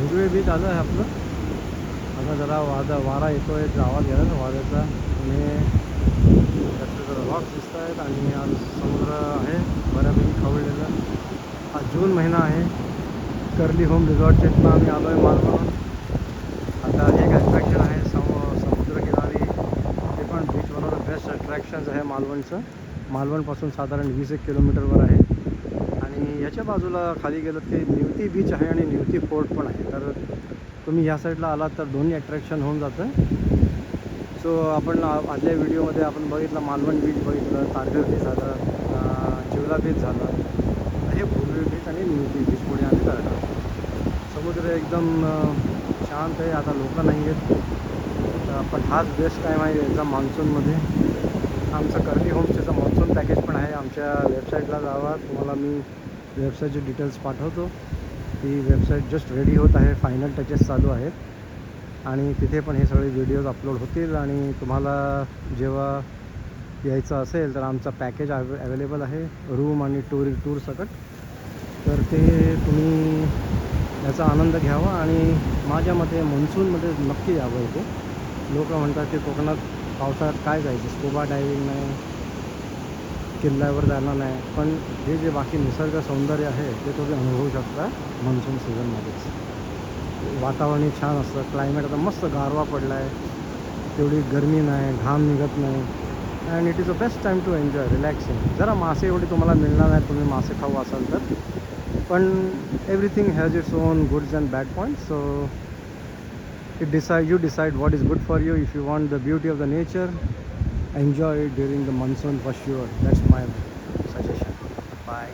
भुजवे beach आलं आहे आपलं. आता जरा वारा येतो आहे, आवाज गेला ना वाऱ्याचा. आणि त्याचे जरा रॉक्स दिसत आहेत आणि आज समुद्र आहे बऱ्यापैकी खवळलेलं. हा जून महिना आहे. कर्ली होम रिसॉर्टच्या इथनं आम्ही आलो आहे मालवण. आता एक अट्रॅक्शन आहे समुद्रकिनारी, ते पण beach one of the best attractions आहे मालवणचं. मालवणपासून साधारण 20-1 किलोमीटरवर आहे. आणि याच्या बाजूला खाली गेलं ते निवती बीच आहे आणि निवती फोर्ट पण आहे. तर तुम्ही या साईडला आलात तर दोन्ही अट्रॅक्शन होऊन जातं. सो आपण आदल्या व्हिडिओमध्ये आपण बघितलं मालवण बीच बघितलं, तारघर बीच झालं, चिवला बीच झालं. हे भुजवे बीच आणि निवती बीच पुढे आम्ही करणार. समुद्र एकदम शांत आहे. आता लोक नाही आहेत. पण हाच बेस्ट टाईम आहे एकदम मान्सूनमध्ये. आमचं कर्ली होमस्टेचं मान्सून पॅकेज पण आहे. आमच्या वेबसाईटला जावा, तुम्हाला मी वेबसाईटचे डिटेल्स पाठवतो. ती वेबसाईट जस्ट रेडी होत आहे, फायनल टचेस चालू आहेत आणि तिथे पण हे सगळे व्हिडिओज अपलोड होतील. आणि तुम्हाला जेव्हा यायचं असेल तर आमचा पॅकेज अवेलेबल आहे रूम आणि टूर सकट. तर ते तुम्ही याचा आनंद घ्यावा. आणि माझ्या मते मान्सूनमध्ये नक्की यावं इथे. लोक म्हणतात की कोकणात पावसाळ्यात काय जायचं, स्कुबा डायविंग नाही, किल्ल्यावर जाणार नाही. पण हे जे बाकी निसर्ग सौंदर्य आहे ते तुम्ही अनुभवू शकता मान्सून सीझनमध्येच. वातावरणही छान असतं, क्लायमेट आता मस्त गारवा पडला आहे, तेवढी गरमी नाही, घाम निघत नाही. And it is a best time to enjoy relaxing. जरा मासे एवढी तुम्हाला मिळणार नाही तुम्ही मासे खाऊ असाल तर, पण everything has its own goods and bad points. So you decide what is good for you. If you want the beauty of the nature, enjoy it during the monsoon for sure. That's my suggestion. Bye.